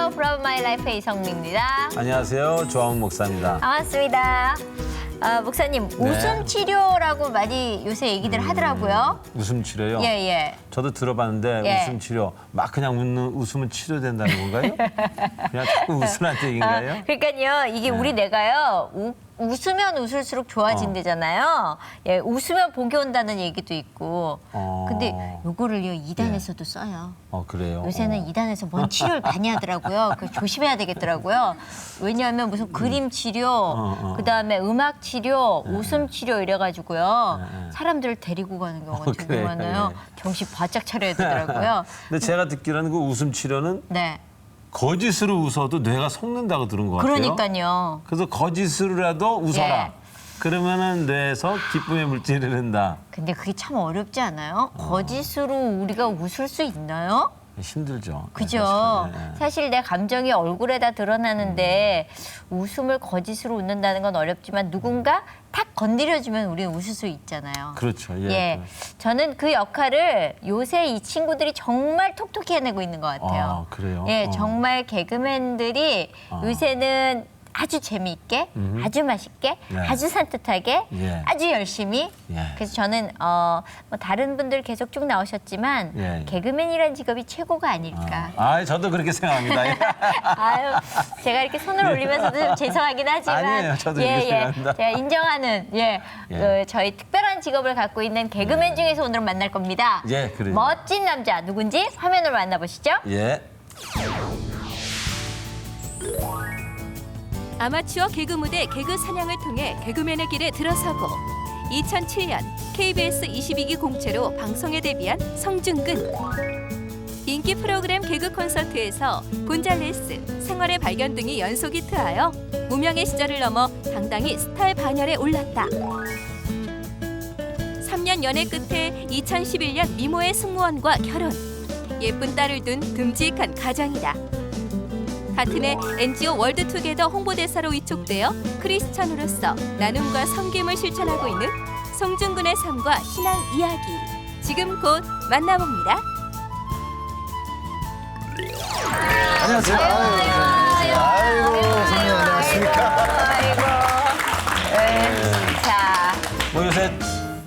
안녕하세요. 브라보 마이 라이프의 이성미입니다. 안녕하세요. 조항훈 목사입니다. 반갑습니다. 목사님, 네. 웃음 치료라고 많이 요새 얘기들 하더라고요. 웃음 치료요? 예, 예. 저도 들어봤는데 예. 웃음 치료 막 그냥 웃으면 치료된다는 건가요? 그냥 자꾸 웃으라는 얘기인가요? 그러니까요, 이게 우리 뇌가요. 웃으면 웃을수록 좋아진대잖아요. 예, 웃으면 복이 온다는 얘기도 있고. 근데 요거를요, 이단에서도 써요. 그래요? 요새는 이단에서 뭔 치료를 많이 하더라고요. 그래서 조심해야 되겠더라고요. 왜냐하면 무슨 그림 치료, 그다음에 음악 치료, 웃음 치료 이래가지고요. 사람들을 데리고 가는 경우가 되게 그래요, 많아요. 예. 정신 바짝 차려야 되더라고요. 근데 제가 듣기로는 그 웃음 치료는 네. 거짓으로 웃어도 뇌가 속는다고 들은 것 같아요. 그러니까요. 그래서 거짓으로라도 웃어라. 예. 그러면은 뇌에서 기쁨의 물질을 낸다. 근데 그게 참 어렵지 않아요? 거짓으로 우리가 웃을 수 있나요? 힘들죠. 그죠. 사실은. 예. 사실 내 감정이 얼굴에다 드러나는데 웃음을 거짓으로 웃는다는 건 어렵지만 누군가 탁 건드려주면 우리는 웃을 수 있잖아요. 그렇죠. 예. 예. 저는 그 역할을 요새 이 친구들이 정말 톡톡히 해내고 있는 것 같아요. 아, 그래요? 예, 정말 개그맨들이 요새는 아주 재미있게, 아주 맛있게, 네. 아주 산뜻하게, 예. 아주 열심히. 예. 그래서 저는 뭐 다른 분들 계속 쭉 나오셨지만 예. 개그맨이라는 직업이 최고가 아닐까. 저도 그렇게 생각합니다. 예. 아유, 제가 이렇게 손을 올리면서도 좀 죄송하긴 하지만 아니에요. 저도 이렇게 생각합니다. 제가 인정하는 저희 특별한 직업을 갖고 있는 개그맨 중에서 오늘 만날 겁니다. 예, 그래요. 멋진 남자 누군지 화면으로 만나보시죠. 예. 아마추어 개그 무대 개그 사냥을 통해 개그맨의 길에 들어서고 2007년 KBS 22기 공채로 방송에 데뷔한 성중근. 인기 프로그램 개그 콘서트에서 곤잘레스, 생활의 발견 등이 연속 히트하여 무명의 시절을 넘어 당당히 스타의 반열에 올랐다. 3년 연애 끝에 2011년 미모의 승무원과 결혼. 예쁜 딸을 둔 듬직한 가장이다. 같은 해 NGO 월드투게더 홍보대사로 위촉되어 크리스찬으로서 나눔과 섬김을 실천하고 있는 송중근의 삶과 신앙 이야기. 지금 곧 만나봅니다. 안녕하세요. 아이고, 선생님 안녕하십니까. 자, 뭐 요새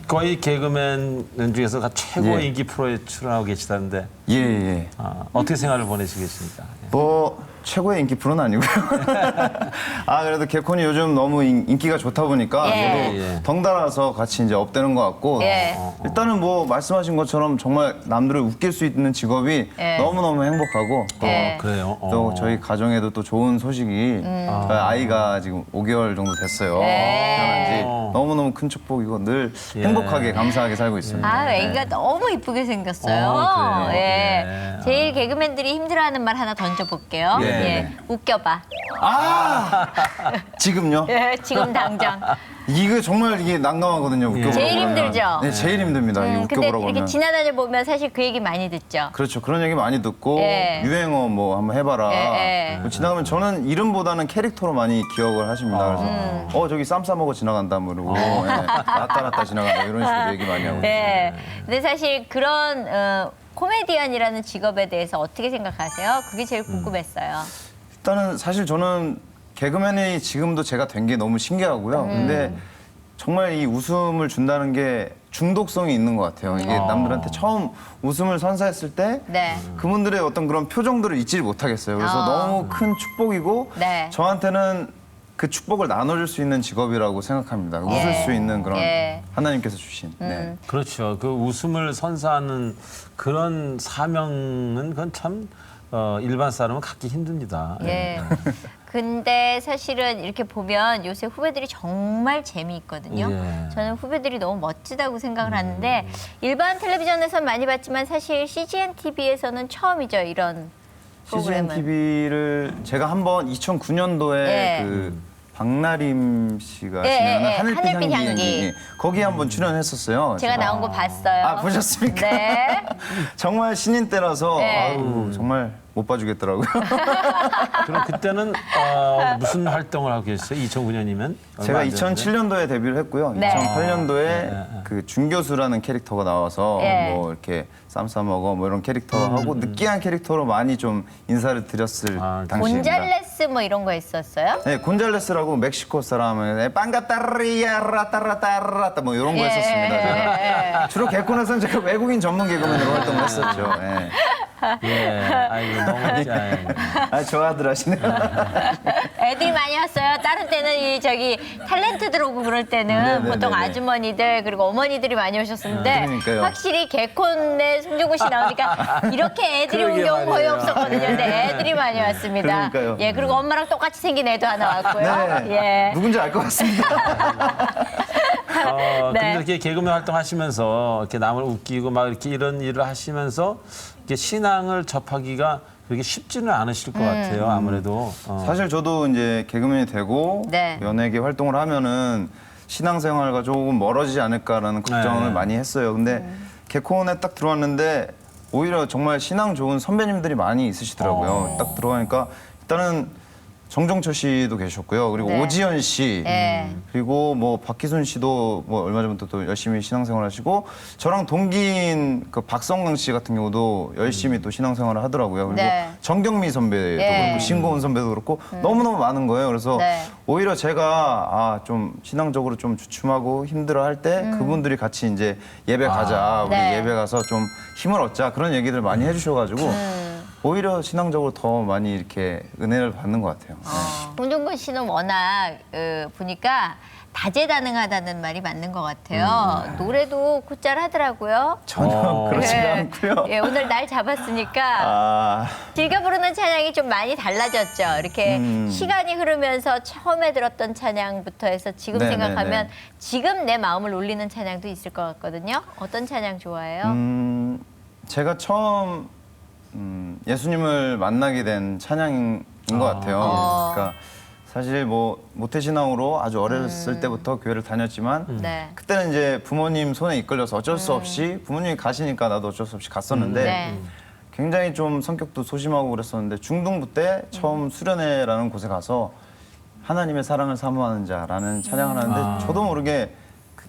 거의 개그맨 중에서 최고의 예. 인기 프로에 출연하고 계시다는데 예, 예. 어떻게 생활을 보내시겠습니까? 뭐 최고의 인기 프로는 아니고요. 그래도 개콘이 요즘 너무 인기가 좋다 보니까 예. 저도 예. 덩달아서 같이 이제 업되는 것 같고 예. 일단은 뭐 말씀하신 것처럼 정말 남들을 웃길 수 있는 직업이 예. 너무너무 행복하고 예. 그래요. 또 저희 가정에도 또 좋은 소식이 저희 아이가 지금 5개월 정도 됐어요. 예. 태어난 지 너무너무 큰 축복이고 늘 행복하게 감사하게 살고 있습니다. 애기가 너무 이쁘게 생겼어요. 그래요? 예. 예. 제일 개그맨들이 힘들어하는 말 하나 던져볼게요. 예. 웃겨봐. 지금요? 예, 지금 당장. 이게 정말 이게 난감하거든요. 웃겨보라고 제일 하면. 힘들죠? 네, 제일 힘듭니다. 이거 근데 웃겨보라고 이렇게 하면. 지나다녀 보면 사실 그 얘기 많이 듣죠. 그렇죠. 그런 얘기 많이 듣고 예. 유행어 뭐 한번 해봐라. 예, 예. 뭐 지나가면 저는 이름보다는 캐릭터로 많이 기억을 하십니다. 그래서 저기 쌈 싸먹어 지나간다 뭐 이러고 나따 지나간다 이런 식으로 얘기 많이 하고. 네. 근데 사실 그런 코미디언이라는 직업에 대해서 어떻게 생각하세요? 그게 제일 궁금했어요. 일단은 사실 저는 개그맨이 지금도 제가 된 게 너무 신기하고요. 근데 정말 이 웃음을 준다는 게 중독성이 있는 것 같아요. 이게 남들한테 처음 웃음을 선사했을 때 네. 그분들의 어떤 그런 표정들을 잊지 못하겠어요. 그래서 너무 큰 축복이고 네. 저한테는 그 축복을 나눠줄 수 있는 직업이라고 생각합니다. 웃을 수 있는 그런 예. 하나님께서 주신. 네. 그렇죠. 그 웃음을 선사하는 그런 사명은 그건 참 일반 사람은 갖기 힘듭니다. 예. 근데 사실은 이렇게 보면 요새 후배들이 정말 재미있거든요. 예. 저는 후배들이 너무 멋지다고 생각을 하는데 일반 텔레비전에서는 많이 봤지만 사실 CGN TV에서는 처음이죠, 이런 CGN 프로그램은. TV를 제가 한번 2009년도에 예. 그 박나림 씨가 예, 진행하는 예, 예. 하늘빛 하늘빛 향기, 향기. 예. 거기에 한번 출연했었어요. 제가 나온 거 봤어요. 보셨습니까? 네. 정말 신인 때라서 네. 아우, 정말 못 봐주겠더라고요. 그럼 그때는 무슨 활동을 하고 계셨어요? 2009년이면? 제가 2007년도에 데뷔를 했고요. 네. 2008년도에 그 준교수라는 캐릭터가 나와서 예. 뭐 이렇게 쌈 싸먹어 뭐 이런 캐릭터하고 느끼한 캐릭터로 많이 좀 인사를 드렸을 당시입니다. 곤잘레스 뭐 이런 거 있었어요? 네, 곤잘레스라고 멕시코 사람은 빵가따리야라 따라따라따 뭐 이런 거 예, 했었습니다. 제가. 예, 예. 주로 개콘에서는 제가 외국인 전문 개그맨으로 활동을 했었죠. 예. 예, 아이고 너무 아, 좋아들 하시네요. 애들이 많이 왔어요. 다른 때는 이 저기 탤런트들 오고 그럴 때는 네네네네. 보통 아주머니들 그리고 어머니들이 많이 오셨었는데 그러니까요. 확실히 개콘에 송중근 씨 나오니까 이렇게 애들이 온 그러게 경우 거의 말이에요. 없었거든요. 근데 애들이 많이 왔습니다. 그러니까요. 예, 그리고 엄마랑 똑같이 생긴 애도 하나 왔고요. 네. 예. 누군지 알 것 같습니다. 네. 근데 이렇게 개그맨 활동하시면서 이렇게 남을 웃기고 막 이렇게 이런 일을 하시면서 이렇게 신앙을 접하기가 그렇게 쉽지는 않으실 것 같아요. 아무래도. 사실 저도 이제 개그맨이 되고 네. 연예계 활동을 하면은 신앙생활과 조금 멀어지지 않을까라는 걱정을 네. 많이 했어요. 근데 개콘에 딱 들어왔는데 오히려 정말 신앙 좋은 선배님들이 많이 있으시더라고요. 딱 들어가니까 일단은 정종철 씨도 계셨고요. 그리고 네. 오지연 씨, 네. 그리고 뭐 박희순 씨도 뭐 얼마 전부터 또 열심히 신앙생활 하시고 저랑 동기인 그 박성강 씨 같은 경우도 열심히 또 신앙생활을 하더라고요. 그리고 네. 정경미 선배도 예. 그렇고 신고은 선배도 그렇고 너무너무 많은 거예요. 그래서 네. 오히려 제가 좀 신앙적으로 좀 주춤하고 힘들어할 때 그분들이 같이 이제 예배 가자, 우리 네. 예배 가서 좀 힘을 얻자 그런 얘기들 많이 해주셔가지고 오히려 신앙적으로 더 많이 이렇게 은혜를 받는 것 같아요. 송중근 씨는 워낙 보니까 다재다능하다는 말이 맞는 것 같아요. 노래도 곧잘 하더라고요. 전혀 그렇지가 네. 않고요. 예, 오늘 날 잡았으니까 아, 즐겨 부르는 찬양이 좀 많이 달라졌죠. 이렇게 시간이 흐르면서 처음에 들었던 찬양부터 해서 지금 네, 생각하면 네, 네. 지금 내 마음을 울리는 찬양도 있을 것 같거든요. 어떤 찬양 좋아해요? 제가 처음 예수님을 만나게 된 찬양인 것 같아요. 그러니까 사실 뭐 모태신앙으로 아주 어렸을 때부터 교회를 다녔지만 네. 그때는 이제 부모님 손에 이끌려서 어쩔 수 없이 부모님이 가시니까 나도 어쩔 수 없이 갔었는데 네. 굉장히 좀 성격도 소심하고 그랬었는데 중등부 때 처음 수련회라는 곳에 가서 하나님의 사랑을 사모하는 자라는 찬양을 하는데 저도 모르게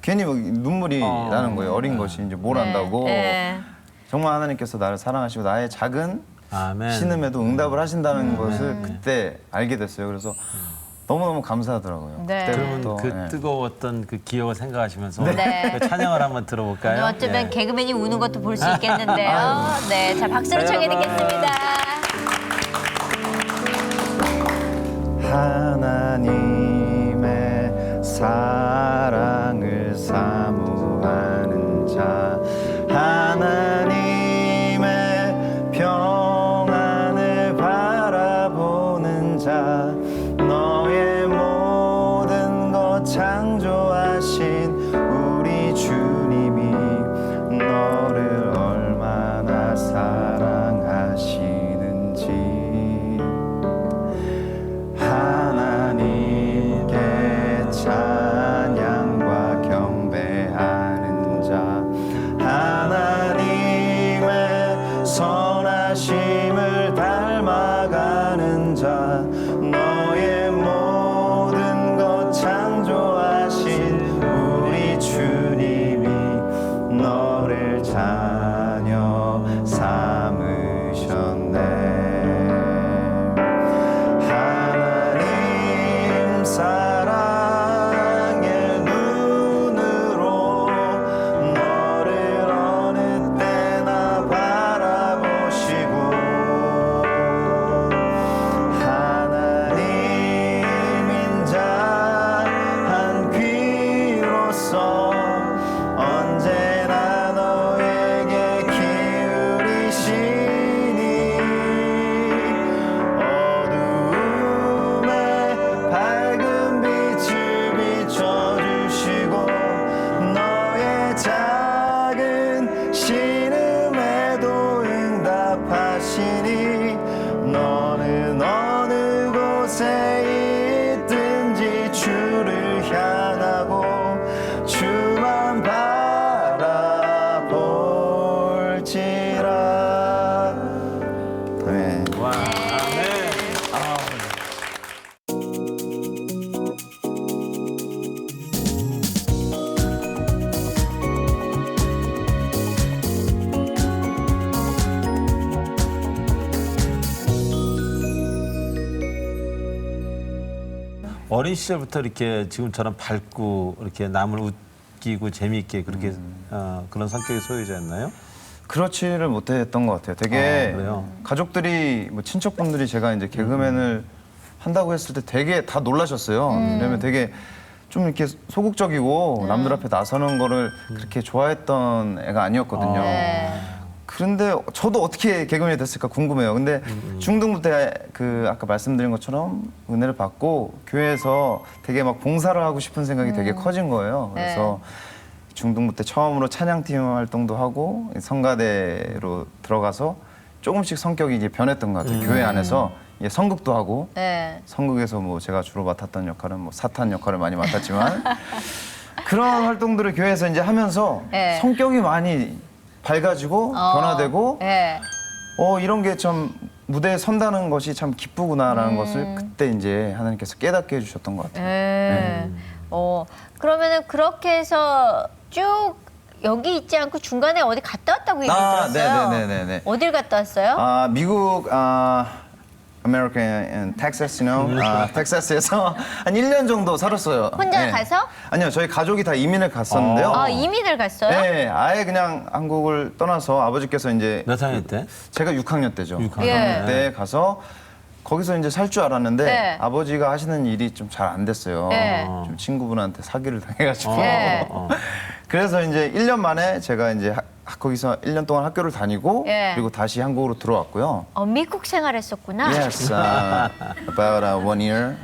괜히 뭐 눈물이 나는 거예요. 어린 것이 이제 뭘 안다고. 네. 정말 하나님께서 나를 사랑하시고 나의 작은 아멘. 신음에도 응답을 하신다는 것을 그때 알게 됐어요. 그래서 너무너무 감사하더라고요. 네. 그러면 그때부터, 그 예. 뜨거웠던 그 기억을 생각하시면서 네. 그 찬양을 한번 들어볼까요? 오늘 어쩌면 예. 개그맨이 우는 것도 볼 수 있겠는데요. 네, 자 박수로 자, 청해 여러분. 듣겠습니다. 하나님의 사랑을 사모하는 자 하나님의 평안을 바라보는 자 너의 모든 것 창조하신 우리 주님이 너를 얼마나 사랑하시는지 하나님께 찬양과 어린 시절부터 이렇게 지금처럼 밝고 이렇게 남을 웃기고 재미있게 그렇게 그런 성격의 소유자였나요? 그렇지를 못했던 것 같아요. 되게 그래요? 가족들이 뭐 친척분들이 제가 이제 개그맨을 한다고 했을 때 되게 다 놀라셨어요. 왜냐면 되게 좀 이렇게 소극적이고 남들 앞에 나서는 거를 그렇게 좋아했던 애가 아니었거든요. 네. 그런데 저도 어떻게 개그맨이 됐을까 궁금해요. 근데 중등부 때 그 아까 말씀드린 것처럼 은혜를 받고 교회에서 되게 막 봉사를 하고 싶은 생각이 되게 커진 거예요. 그래서 중등부 때 처음으로 찬양팀 활동도 하고 성가대로 들어가서 조금씩 성격이 이제 변했던 것 같아요. 교회 안에서 이제 성극도 하고 네. 성극에서 뭐 제가 주로 맡았던 역할은 뭐 사탄 역할을 많이 맡았지만 그런 활동들을 교회에서 이제 하면서 네. 성격이 많이 밝아지고 변화되고 네. 이런 게 참 무대에 선다는 것이 참 기쁘구나라는 것을 그때 이제 하나님께서 깨닫게 해주셨던 것 같아요. 네. 그러면은 그렇게 해서 쭉 여기 있지 않고 중간에 어디 갔다 왔다고 얘기 들었어요. 네네네네. 어딜 갔다 왔어요? 미국 American Texas, 텍사스에서 한 1년 정도 살았어요. 혼자 네. 가서? 아니요, 저희 가족이 다 이민을 갔었는데요. 이민을 갔어요? 네, 아예 그냥 한국을 떠나서 아버지께서 이제 몇 학년 때? 제가 6학년 때죠. 6학년. 예. 때 가서 거기서 이제 살 줄 알았는데 네. 아버지가 하시는 일이 좀 잘 안 됐어요. 네. 좀 친구분한테 사기를 당해가지고. 네. 그래서 이제 1년 만에 제가 이제 거기서 1년 동안 학교를 다니고 네. 그리고 다시 한국으로 들어왔고요. 미국 생활했었구나. Yes, about 1 year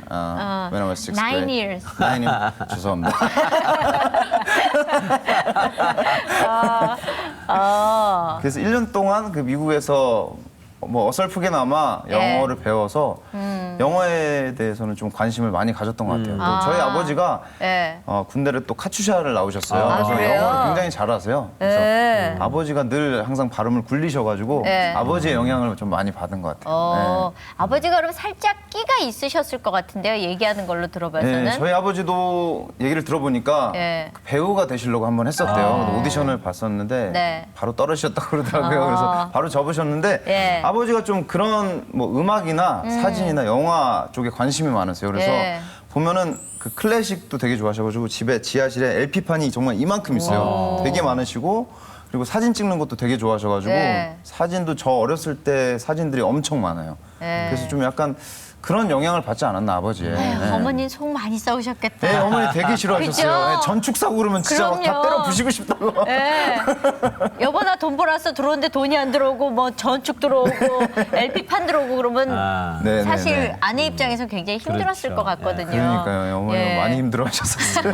when I was 6th grade. 9 years. 9 years. 죄송합니다. 그래서 1년 동안 그 미국에서 뭐 어설프게나마 영어를 배워서 영어에 대해서는 좀 관심을 많이 가졌던 것 같아요. 또 저희 아버지가 네. 군대를 또 카투샤를 나오셨어요. 아, 그래서 그래요? 영어를 굉장히 잘하세요. 그래서 네. 아버지가 늘 항상 발음을 굴리셔가지고 네. 아버지의 영향을 좀 많이 받은 것 같아요. 아버지가 그럼 살짝 끼가 있으셨을 것 같은데요. 얘기하는 걸로 들어봐서는. 네, 저희 아버지도 얘기를 들어보니까 네. 그 배우가 되시려고 한번 했었대요. 근데 오디션을 봤었는데 네. 바로 떨어지셨다고 그러더라고요. 그래서 바로 접으셨는데 네. 아버지가 좀 그런 뭐 음악이나 사진이나 영화 쪽에 관심이 많으세요. 그래서 네. 보면은 그 클래식도 되게 좋아하셔가지고 집에 지하실에 LP판이 정말 이만큼 있어요. 되게 많으시고 그리고 사진 찍는 것도 되게 좋아하셔가지고 네. 사진도 저 어렸을 때 사진들이 엄청 많아요. 네. 그래서 좀 약간 그런 영향을 받지 않았나 아버지의. 네. 어머니 속 많이 썩으셨겠다. 네, 어머니 되게 싫어하셨어요. 그죠? 네, 전축 사고 그러면 진짜 막 다 그럼요. 때려 부시고 싶다고. 네. 여보 나 돈 벌었어 들어오는데 돈이 안 들어오고 뭐 전축 들어오고 LP판 들어오고 그러면 네, 사실 네, 네. 아내 입장에서 굉장히 힘들었을 그렇죠. 것 같거든요. 그러니까요. 어머니가 예. 많이 힘들어하셨었어요.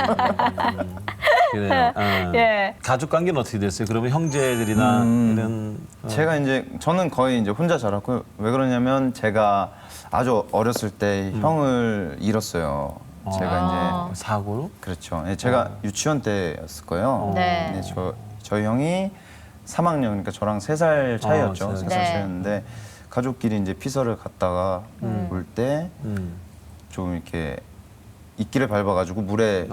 그래요. 예. 가족 관계는 어떻게 됐어요? 그러면 형제들이나 이런 제가 이제 저는 거의 이제 혼자 자랐고 왜 그러냐면 제가 아주 어렸을 때 형을 잃었어요. 제가 이제 사고로? 그렇죠. 예, 제가 유치원 때였을 거예요. 네. 네, 저희 형이 3학년 그러니까 저랑 3살 차이였죠. 세 3살 네. 차이였는데 가족끼리 이제 피서를 갔다가 올 때 좀 이렇게 이끼를 밟아가지고 물에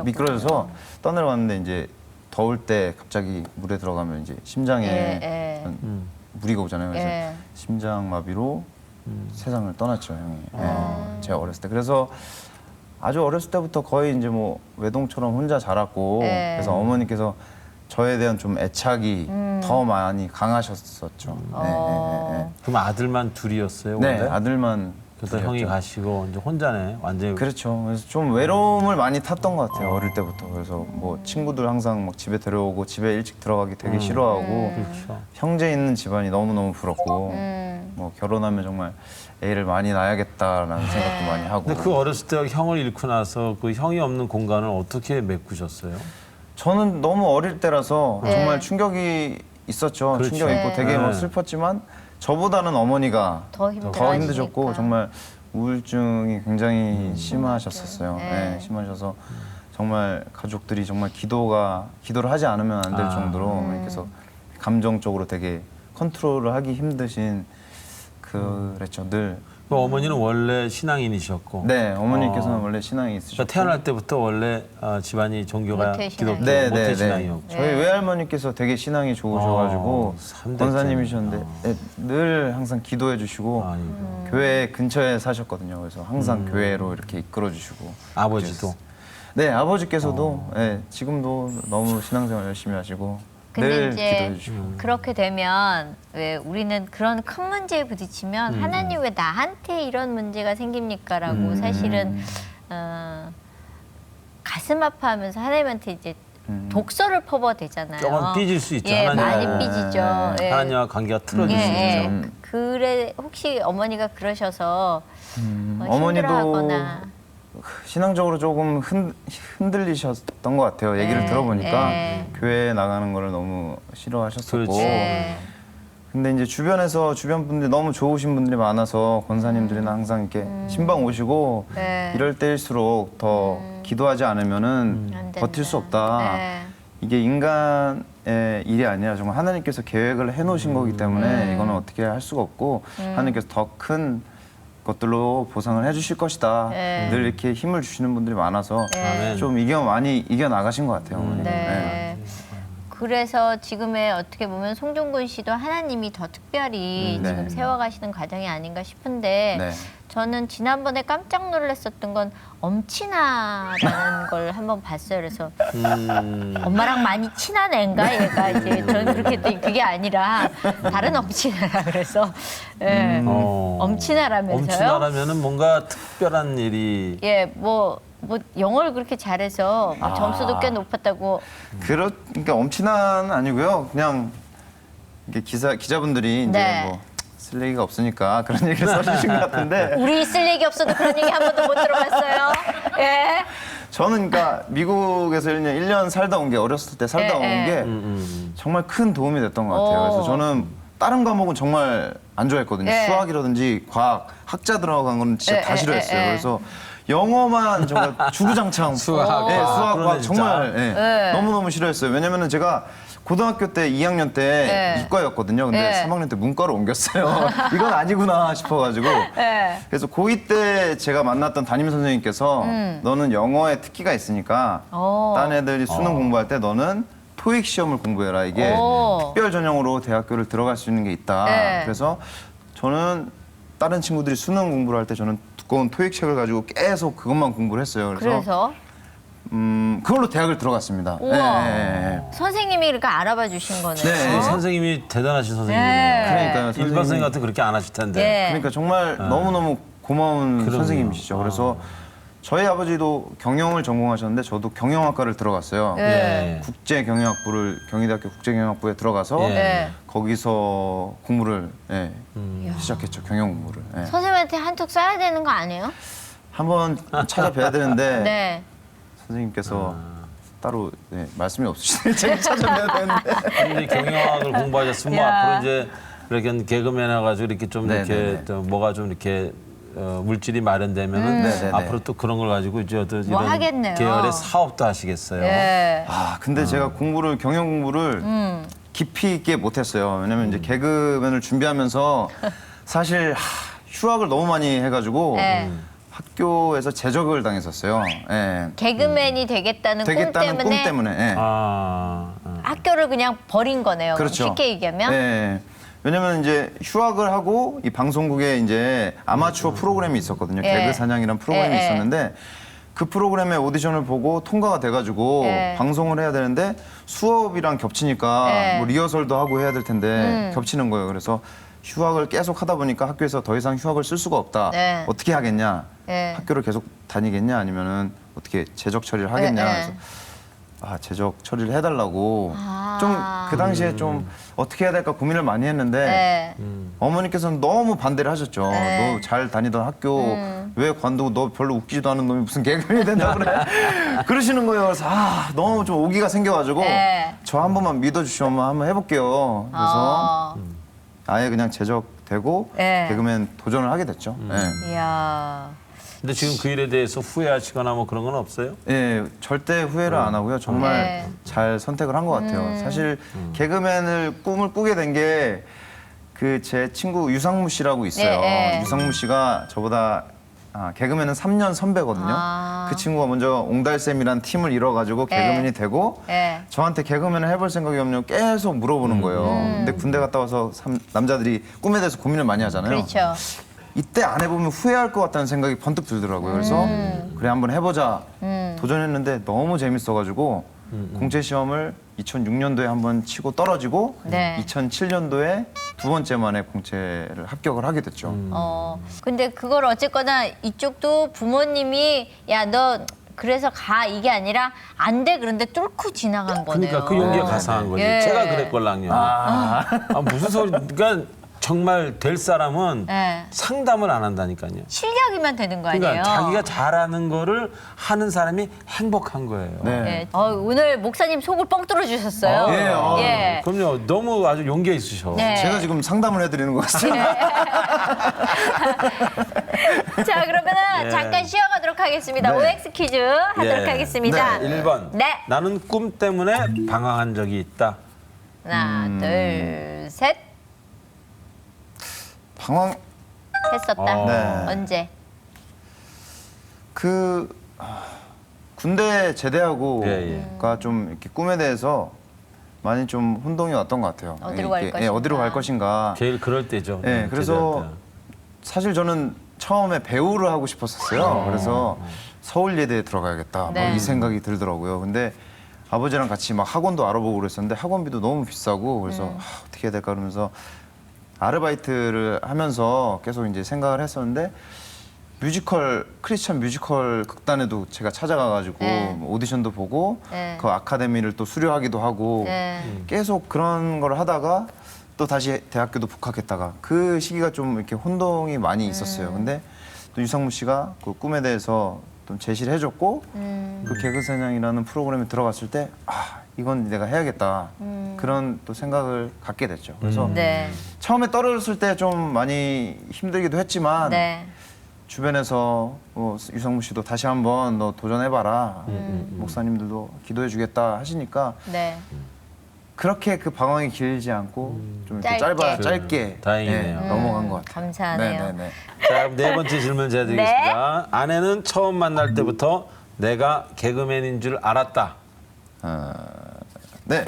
미끄러져서 떠내려왔는데 이제 더울 때 갑자기 물에 들어가면 이제 심장에 예. 무리가 오잖아요. 그래서 예. 심장마비로 세상을 떠났죠, 형이. 예, 제가 어렸을 때. 그래서 아주 어렸을 때부터 거의 이제 뭐 외동처럼 혼자 자랐고 예. 그래서 어머니께서 저에 대한 좀 애착이 더 많이 강하셨었죠. 그럼 아들만 둘이었어요? 네, 원래? 아들만. 그래서 둘이었죠. 형이 가시고 이제 혼자네 완전히. 그렇죠. 그래서 좀 외로움을 많이 탔던 것 같아요. 어릴 때부터. 그래서 뭐 친구들 항상 막 집에 데려오고 집에 일찍 들어가기 되게 싫어하고 그렇죠. 형제 있는 집안이 너무너무 부럽고 뭐 결혼하면 정말 애를 많이 낳아야겠다라는 생각도 많이 하고. 근데 그 어렸을 때 형을 잃고 나서 그 형이 없는 공간을 어떻게 메꾸셨어요? 저는 너무 어릴 때라서 정말 충격이 있었죠. 그렇죠. 충격 있고 되게 네. 막 슬펐지만 저보다는 어머니가 더 힘드셨고 정말 우울증이 굉장히 심하셨었어요. 네. 네, 심하셔서 정말 가족들이 정말 기도를 하지 않으면 안 될 정도로 어머니께서 감정적으로 되게 컨트롤을 하기 힘드신 그랬죠 늘. 그 어머니는 원래 신앙인이셨고. 네, 어머니께서는 원래 신앙이 있으셨고. 그러니까 태어날 때부터 원래 집안이 종교가 모태 기독교, 신앙이요. 모태 신앙이었고. 저희 외할머니께서 되게 신앙이 좋으셔가지고 삼대째. 권사님이셨는데 늘 항상 기도해 주시고 아이고. 교회 근처에 사셨거든요. 그래서 항상 교회로 이렇게 이끌어 주시고. 아버지도. 네, 아버지께서도 네, 지금도 너무 신앙생활 열심히 하시고 근데 늘 이제 기도해 주시고. 그렇게 되면 왜 우리는 그런 큰 문제에 부딪히면 하나님 왜 나한테 이런 문제가 생깁니까라고 사실은 가슴 아파하면서 하나님한테 이제 독서를 퍼버대잖아요. 조금 삐질 수 있죠. 예, 하나님하고. 많이 삐지죠. 예. 하나님과 관계가 틀어질 수 예, 있죠. 예. 그래 혹시 어머니가 그러셔서 어머니도 힘들어하거나 신앙적으로 조금 흔들리셨던 것 같아요. 얘기를 네, 들어보니까 네. 교회에 나가는 거를 너무 싫어하셨었고. 그렇지. 예. 근데 이제 주변 분들이 너무 좋으신 분들이 많아서 권사님들이나 항상 이렇게 신방 오시고 네. 이럴 때일수록 더 기도하지 않으면은 안 된다. 버틸 수 없다. 네. 이게 인간의 일이 아니라 정말 하나님께서 계획을 해놓으신 거기 때문에 이거는 어떻게 할 수가 없고 하나님께서 더 큰 것들로 보상을 해주실 것이다. 네. 늘 이렇게 힘을 주시는 분들이 많아서 아멘. 좀 많이 이겨 나가신 것 같아요. 어머니는. 네. 그래서 지금의 어떻게 보면 송중근 씨도 하나님이 더 특별히 네. 지금 세워가시는 과정이 아닌가 싶은데 네. 저는 지난번에 깜짝 놀랐었던 건 엄친아라는 걸 한번 봤어요. 그래서 엄마랑 많이 친한 애인가 얘가 이제 저는 그렇게 했더니 그게 아니라 다른 엄친아라 그래서 예. 엄친아라면서요. 엄친아라면은 뭔가 특별한 일이. 예, 뭐 영어를 그렇게 잘해서 뭐 점수도 꽤 높았다고. 그러니까 엄친아는 아니고요. 그냥 이게 기자분들이 이제 네. 뭐 쓸 얘기가 없으니까 그런 얘기를 써주신 것 같은데 우리 쓸 얘기 없어도 그런 얘기 한 번도 못 들어봤어요. 예. 저는 그러니까 미국에서 1년 살다 온 게 어렸을 때 살다 온 게 정말 큰 도움이 됐던 것 같아요. 그래서 저는 다른 과목은 정말 안 좋아했거든요. 예. 수학이라든지 과학, 학자 들어간 건 진짜 다 싫어했어요. 예. 그래서 영어만 정말 주구장창 수학, 예, 수학, 그러네, 과학 진짜. 정말 예, 예. 너무너무 싫어했어요. 왜냐면은 제가 고등학교 때 2학년 때 예. 이과였거든요. 근데 예. 3학년 때 문과로 옮겼어요. 이건 아니구나 싶어가지고. 예. 그래서 고2 때 제가 만났던 담임 선생님께서 너는 영어에 특기가 있으니까 딴 애들이 수능 공부할 때 너는 토익 시험을 공부해라. 이게 오. 특별 전형으로 대학교를 들어갈 수 있는 게 있다. 네. 그래서 저는 다른 친구들이 수능 공부를 할 때 저는 두꺼운 토익 책을 가지고 계속 그것만 공부를 했어요. 그래서 그걸로 대학을 들어갔습니다. 우와. 예. 선생님이 이렇게 알아봐 주신 거네요. 네. 선생님이 대단하신 선생님이네요. 네. 그러니까요. 일반 선생님 같은 그렇게 안 하실 텐데. 예. 그러니까 정말 너무너무 고마운 그럼요. 선생님이시죠. 그래서 저희 아버지도 경영을 전공하셨는데 저도 경영학과를 들어갔어요. 예. 국제경영학부를 경희대학교 국제경영학부에 들어가서 예. 네. 거기서 공부를 시작했죠. 경영 공부를. 예. 선생님한테 한턱 쏴야 되는 거 아니에요? 한번 찾아뵈야 되는데 네. 선생님께서 따로 말씀이 없으시네. 제가 찾아뵈야 되는데. 근데 경영학을 공부하셨으면 뭐 야. 앞으로 이제 이렇게 개그맨 해가지고 이렇게 좀 네, 이렇게 네, 네. 또 뭐가 좀 이렇게 물질이 마련되면은 네, 네, 네. 앞으로 또 그런 걸 가지고 이제 어떤 뭐 이런 하겠네요. 계열의 사업도 하시겠어요. 예. 근데 제가 경영 공부를 깊이 있게 못했어요. 왜냐면 이제 개그맨을 준비하면서 사실 휴학을 너무 많이 해가지고 네. 학교에서 제적을 당했었어요. 예. 개그맨이 되겠다는 되겠다는 꿈 때문에. 예. 학교를 그냥 버린 거네요. 그렇죠. 쉽게 얘기하면. 예. 왜냐면 이제 휴학을 하고 이 방송국에 이제 아마추어 프로그램이 있었거든요. 예. 개그 사냥이라는 프로그램이 예, 예. 있었는데 그 프로그램의 오디션을 보고 통과가 돼가지고 예. 방송을 해야 되는데 수업이랑 겹치니까 예. 뭐 리허설도 하고 해야 될 텐데 겹치는 거예요. 그래서 휴학을 계속 하다 보니까 학교에서 더 이상 휴학을 쓸 수가 없다. 네. 어떻게 하겠냐? 예. 학교를 계속 다니겠냐? 아니면은 어떻게 재적 처리를 하겠냐? 예, 예. 그래서 재적 처리를 해달라고 아. 좀 그 당시에 좀 어떻게 해야 될까 고민을 많이 했는데 네. 어머니께서는 너무 반대를 하셨죠. 네. 너 잘 다니던 학교 왜 관두고 너 별로 웃기지도 않은 놈이 무슨 개그맨이 된다 그래? 그러시는 거예요. 그래서 너무 좀 오기가 생겨가지고 네. 저 한 번만 믿어주시면 한번 해볼게요. 그래서 아예 그냥 제적되고 네. 개그맨 도전을 하게 됐죠. 이야. 근데 지금 그 일에 대해서 후회하시거나 뭐 그런 건 없어요? 예, 절대 후회를 안 하고요. 정말 네. 잘 선택을 한 것 같아요. 사실 개그맨을 꿈을 꾸게 된 게 그 제 친구 유상무 씨라고 있어요. 네. 유상무 씨가 저보다 개그맨은 3년 선배거든요. 아. 그 친구가 먼저 옹달샘이라는 팀을 이뤄가지고 개그맨이 되고 네. 저한테 개그맨을 해볼 생각이 없냐고 계속 물어보는 거예요. 근데 군대 갔다 와서 남자들이 꿈에 대해서 고민을 많이 하잖아요. 그렇죠. 이때 안 해보면 후회할 것 같다는 생각이 번뜩 들더라고요. 그래서 그래 한번 해보자 도전했는데 너무 재밌어가지고 공채 시험을 2006년도에 한번 치고 떨어지고 네. 2007년도에 두 번째 만에 공채를 합격을 하게 됐죠. 근데 그걸 어쨌거나 이쪽도 부모님이 야, 너 그래서 가 이게 아니라 안 돼 그런데 뚫고 지나간 거네요. 그러니까 그 용기가 가상한 거지. 예. 제가 그랬걸랑요. 무슨 소리? 그러니까 정말 될 사람은 네. 상담을 안 한다니까요. 실력이면 되는 거 아니에요? 그러니까 자기가 잘하는 거를 하는 사람이 행복한 거예요. 네. 네. 오늘 목사님 속을 뻥 뚫어 주셨어요. 예, 예. 그럼요. 너무 아주 용기가 있으셔. 네. 제가 지금 상담을 해드리는 것 같습니다. 자, 그러면은 예. 잠깐 쉬어가도록 하겠습니다. 네. OX 퀴즈 하도록 예. 하겠습니다. 네, 1번. 네. 나는 꿈 때문에 방황한 적이 있다. 하나, 둘, 셋. 방황 했었다. 네. 언제? 군대 제대하고가 예, 좀 이렇게 꿈에 대해서 많이 좀 혼동이 왔던 것 같아요. 어디로 갈 이렇게, 것인가. 어디로 갈 것인가. 제일 그럴 때죠. 네, 그래서 사실 저는 처음에 배우를 하고 싶었었어요. 그래서 서울예대에 들어가야겠다. 네. 뭐 이 생각이 들더라고요. 근데 아버지랑 같이 막 학원도 알아보고 그랬었는데 학원비도 너무 비싸고 그래서 어떻게 해야 될까 그러면서 아르바이트를 하면서 계속 이제 생각을 했었는데 크리스천 뮤지컬 극단에도 제가 찾아가가지고 네. 뭐 오디션도 보고 네. 그 아카데미를 또 수료하기도 하고 네. 계속 그런 걸 하다가 또 다시 대학교도 복학했다가 그 시기가 좀 이렇게 혼동이 많이 있었어요. 근데 또 유상무 씨가 그 꿈에 대해서 좀 제시를 해줬고 그 개그사냥이라는 프로그램에 들어갔을 때 이건 내가 해야겠다 그런 또 생각을 갖게 됐죠. 그래서 네. 처음에 떨어졌을 때 좀 많이 힘들기도 했지만 네. 주변에서 유상무 씨도 다시 한번 너 도전해봐라. 목사님들도 기도해주겠다 하시니까 네. 그렇게 그 방황이 길지 않고 좀 이렇게 짧게. 짧게 다행이네요. 넘어간 것 같아요. 감사하네요. 네네네. 자, 그럼 네 번째 질문 제가 드리겠습니다. 아내는 처음 만날 때부터 내가 개그맨인 줄 알았다. 네.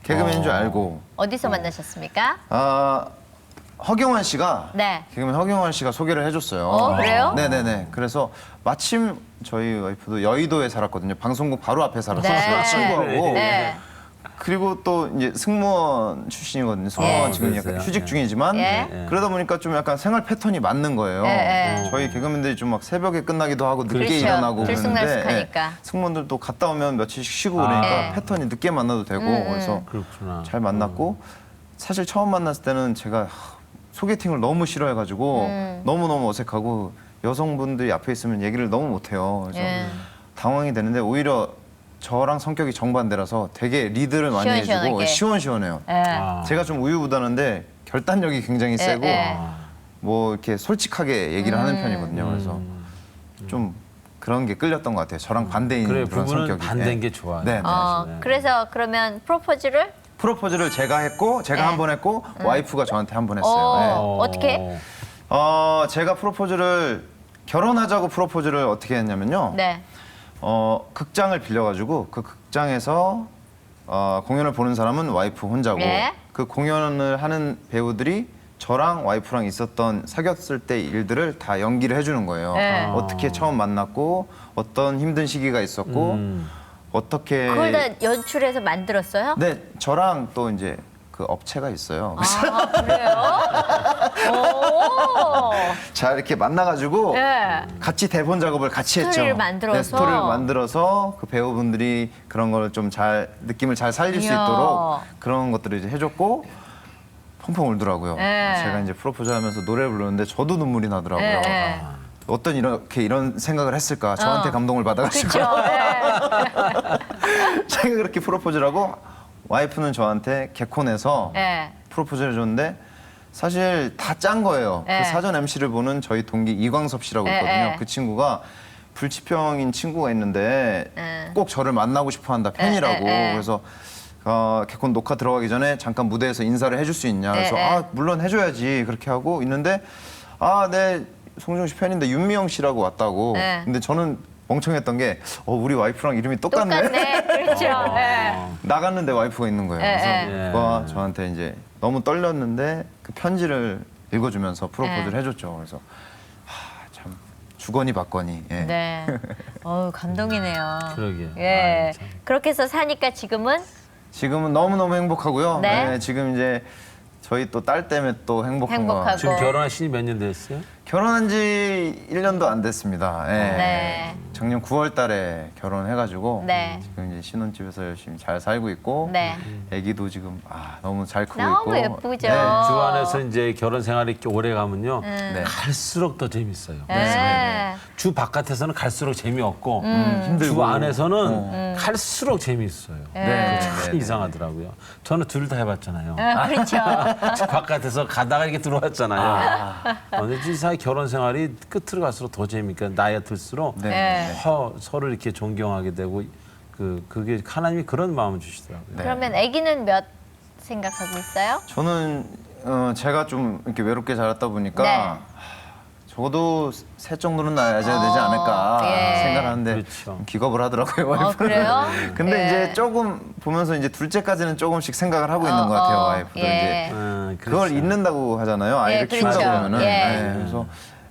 개그맨인 줄 알고 어디서 만나셨습니까? 허경환 씨가 네. 개그맨 허경환 씨가 소개를 해줬어요. 그래요? 네네네. 그래서 마침 저희 와이프도 여의도에 살았거든요. 방송국 바로 앞에 살았어요. 네. 친구하고. 네. 그리고 또 이제 승무원 출신이거든요. 승무원 예. 지금 약간 그랬어요. 휴직 중이지만 예. 그러다 보니까 좀 약간 생활 패턴이 맞는 거예요. 예. 저희 개그맨들이 좀 막 새벽에 끝나기도 하고 늦게 그렇죠. 일어나고 들쑥날쑥하니까. 승무원들도 갔다 오면 며칠씩 쉬고 그러니까 예. 패턴이 늦게 만나도 되고 그래서 그렇구나. 잘 만났고 사실 처음 만났을 때는 제가 소개팅을 너무 싫어해가지고 너무너무 어색하고 여성분들이 앞에 있으면 얘기를 너무 못해요. 그래서 예. 당황이 되는데 오히려 저랑 성격이 정반대라서 되게 리드를 많이 해주고 시원시원하게. 시원시원해요. 예. 제가 좀 우유부단한데 결단력이 굉장히 세고 예. 뭐 이렇게 솔직하게 얘기를 하는 편이거든요. 그래서 좀 그런 게 끌렸던 것 같아요. 저랑 반대인 그래, 그런 부부는 성격이. 반대인 네. 게 좋아요. 네. 그래서 그러면 프로포즈를 프로포즈를 제가 했고 제가 네. 한 번 했고 와이프가 저한테 한 번 했어요. 네. 어떻게? 제가 프로포즈를 결혼하자고 프로포즈를 어떻게 했냐면요. 네. 극장을 빌려가지고 그 극장에서 공연을 보는 사람은 와이프 혼자고 예. 그 공연을 하는 배우들이 저랑 와이프랑 있었던 사귀었을 때 일들을 다 연기를 해주는 거예요. 예. 어떻게 처음 만났고 어떤 힘든 시기가 있었고 어떻게 그걸 다 연출해서 만들었어요? 네 저랑 또 이제 그 업체가 있어요. 아, 그래요? 오. 자 이렇게 만나가지고 네. 같이 대본 작업을 같이 했죠. 스토리를 만들어서? 네, 스토리를 만들어서 그 배우분들이 그런 걸 좀 잘 느낌을 잘 살릴 수 이야. 있도록 그런 것들을 이제 해줬고 펑펑 울더라고요. 네. 제가 이제 프로포즈하면서 노래를 부르는데 저도 눈물이 나더라고요. 네. 어떤 이런 생각을 했을까? 저한테 감동을 받아가지고 그렇죠. 네. 제가 그렇게 프로포즈를 하고 와이프는 저한테 개콘에서 네. 프로포즈를 해줬는데 사실 다 짠 거예요. 네. 그 사전 MC를 보는 저희 동기 이광섭 씨라고 네, 있거든요. 네. 그 친구가 불치병인 친구가 있는데 네. 꼭 저를 만나고 싶어 한다 팬이라고 네, 네, 네. 그래서 개콘 녹화 들어가기 전에 잠깐 무대에서 인사를 해줄 수 있냐. 그래서 네, 네. 물론 해줘야지 그렇게 하고 있는데 네 송중기 씨 팬인데 윤미영 씨라고 왔다고. 네. 근데 저는 멍청했던 게 우리 와이프랑 이름이 똑같네. 똑같네. 그렇죠. 네. 나갔는데 와이프가 있는 거예요. 그래서 네. 그거가 저한테 이제 너무 떨렸는데 그 편지를 읽어주면서 프로포즈를 네. 해줬죠. 그래서 참 주거니 받거니. 예. 네. 감동이네요. 그러게요. 예. 참. 그렇게 해서 사니까 지금은 지금은 너무너무 행복하고요. 네. 지금 이제 저희 또 딸 때문에 또 행복한 거. 행복하고. 지금 결혼하신 지 몇 년 됐어요? 결혼한 지 1년도 안 됐습니다. 예. 네. 작년 9월 달에 결혼해가지고 네. 지금 이제 신혼집에서 열심히 잘 살고 있고 네. 아기도 지금 너무 잘 크고 너무 있고 예쁘죠. 네. 주 안에서 이제 결혼 생활이 이렇게 오래 가면요. 네. 갈수록 더 재밌어요. 네. 주 바깥에서는 갈수록 재미없고 힘들고. 주 안에서는 갈수록 재미있어요. 네. 참 네. 이상하더라고요. 저는 둘 다 해봤잖아요. 그렇죠. 주 바깥에서 가다가 이렇게 들어왔잖아요. 근데 진짜 결혼 생활이 끝으로 갈수록 더 재미니까 나이가 들수록 네. 서로 이렇게 존경하게 되고 그게 하나님이 그런 마음을 주시더라고요. 네. 그러면 아기는 몇 생각하고 있어요? 저는 제가 좀 이렇게 외롭게 자랐다 보니까 네. 적어도 셋 정도는 낳아야 되지 않을까 예. 생각하는데 그렇죠. 기겁을 하더라고요. 와이프는. 그래요? 근데 예. 이제 조금 보면서 이제 둘째까지는 조금씩 생각을 하고 있는 것 같아요. 와이프도 예. 이제 그걸 그렇죠. 잊는다고 하잖아요. 아이를 그렇죠. 키운다 보면은. 예. 네, 그래서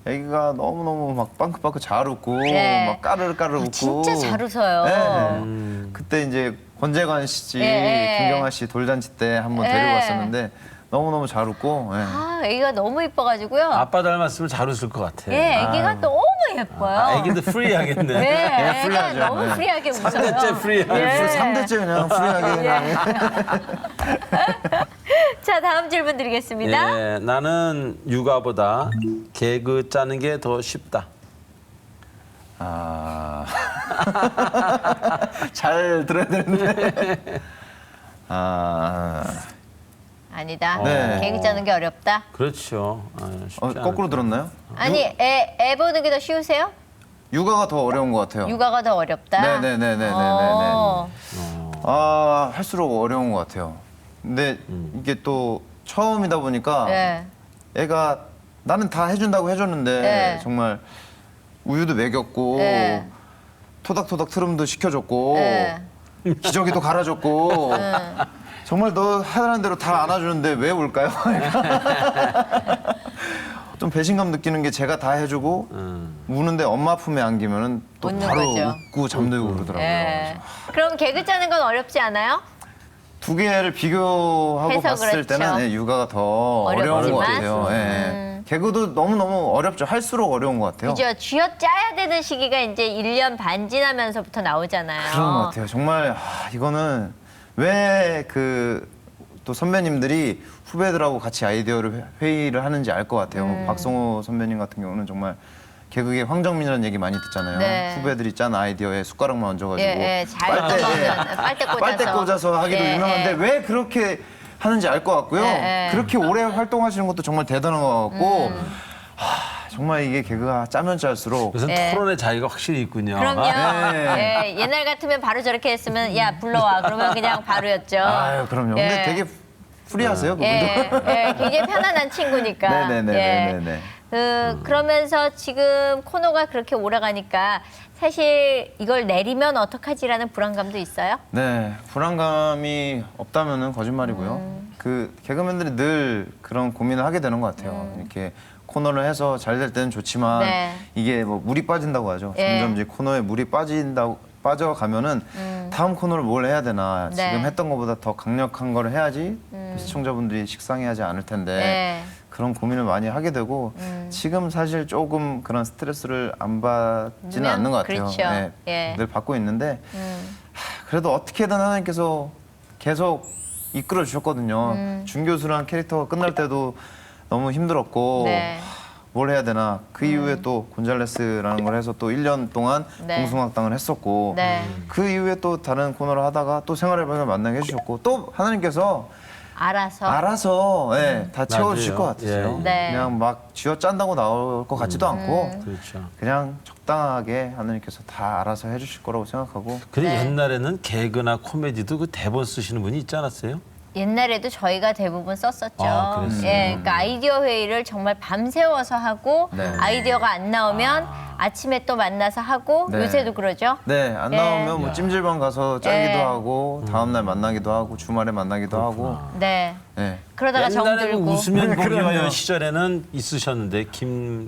아기가 너무너무 막 빵긋빵긋 잘 웃고 예. 막 까르르까르 웃고 진짜 잘 웃어요. 네. 그때 이제 권재관 씨, 예. 김경아 씨 돌잔치 때 한번 예. 데려갔었는데 너무너무 잘 웃고 예. 아기가 너무 이뻐가지고요. 아빠 닮았으면 잘 웃을 것 같아. 예, 아기가 너무 예뻐요. 아기도 프리하겠네. 네, 아기가 프리하죠. 너무 네. 프리하게 웃어요. 3대째 프리하게. 예. 3대째 그냥 프리하게 그냥 자, 다음 질문 드리겠습니다. 예, 나는 육아보다 개그 짜는 게 더 쉽다. 잘 들어야 되는데 아니다. 네. 개그 짜는 게 어렵다. 그렇죠. 쉽지 거꾸로 들었나요? 아니, 애 보는 게 더 쉬우세요? 육아가 더 어려운 것 같아요. 육아가 더 어렵다. 네네네네네네. 어. 할수록 어려운 것 같아요. 근데 이게 또 처음이다 보니까 네. 애가 나는 다 해준다고 해줬는데 네. 정말 우유도 먹였고 네. 토닥토닥 트름도 시켜줬고 네. 기저귀도 갈아줬고 정말 너 하라는 대로 다 안아주는데 왜 울까요? 좀 배신감 느끼는 게 제가 다 해주고 우는데 엄마 품에 안기면은 또 웃는 바로 거죠. 웃고 잠들고 그러더라고요. 예. 그럼 개그 짜는 건 어렵지 않아요? 두 개를 비교하고 해서 봤을 그렇죠. 때는 육아가 더 어려운 것 어렵지만. 같아요. 예. 개그도 너무너무 어렵죠. 할수록 어려운 것 같아요. 그죠. 쥐어 짜야 되는 시기가 이제 1년 반 지나면서부터 나오잖아요. 그런 것 같아요. 정말 이거는 왜 또 선배님들이 후배들하고 같이 아이디어를 회의를 하는지 알 것 같아요. 박성호 선배님 같은 경우는 정말 개그계 황정민이라는 얘기 많이 듣잖아요. 네. 후배들이 짠 아이디어에 숟가락만 얹어가지고 잘 빨대 꽂아서 하기로 예, 유명한데 예. 왜 그렇게 하는지 알 것 같고요. 예, 예. 그렇게 오래 활동하시는 것도 정말 대단한 것 같고 정말 이게 개그가 짜면 짤수록 요새 예. 토론의 자유가 확실히 있군요. 그럼요. 네. 예, 옛날 같으면 바로 저렇게 했으면 야 불러와 그러면 그냥 바로였죠. 아유 그럼요. 예. 근데 되게 프리하세요 그분도. 예, 굉장히 편안한 친구니까. 네네네네네. 그러면서 지금 코너가 그렇게 오래가니까 사실 이걸 내리면 어떡하지라는 불안감도 있어요? 네, 불안감이 없다면은 거짓말이고요. 그 개그맨들이 늘 그런 고민을 하게 되는 것 같아요. 이렇게 코너를 해서 잘 될 때는 좋지만 네. 이게 뭐 물이 빠진다고 하죠. 예. 점점 이제 코너에 물이 빠져가면은 다음 코너를 뭘 해야 되나. 네. 지금 했던 것보다 더 강력한 걸 해야지 시청자분들이 식상해하지 않을 텐데 네. 그런 고민을 많이 하게 되고 지금 사실 조금 그런 스트레스를 안 받지는 않는 것 같아요. 그렇죠. 네, 예. 늘 받고 있는데 그래도 어떻게든 하나님께서 계속 이끌어 주셨거든요. 준교수라는 캐릭터가 끝날 때도 너무 힘들었고 네. 뭘 해야 되나. 그 이후에 또 곤잘레스라는 걸 해서 또 1년 동안 네. 공승학당을 했었고 네. 그 이후에 또 다른 코너를 하다가 또 생활의 방을 만나게 해주셨고 또 하나님께서 알아서 다 채워주실 것 같으세요. 예. 네. 그냥 막 쥐어 짠다고 나올 것 같지도 않고 그렇죠. 그냥 적당하게 하나님께서 다 알아서 해주실 거라고 생각하고 근데 네. 옛날에는 개그나 코미디도 그 대본 쓰시는 분이 있지 않았어요? 옛날에도 저희가 대부분 썼었죠. 아, 그랬어요? 예, 그러니까 아이디어 회의를 정말 밤새워서 하고 네. 아이디어가 안 나오면 아침에 또 만나서 하고 네. 요새도 그러죠. 네, 안 예. 나오면 뭐 찜질방 가서 짜기도 예. 하고 다음날 만나기도 하고 주말에 만나기도 하고 네. 네. 그러다가 옛날에 그 정들고. 웃으면 보기와 그럼요. 시절에는 있으셨는데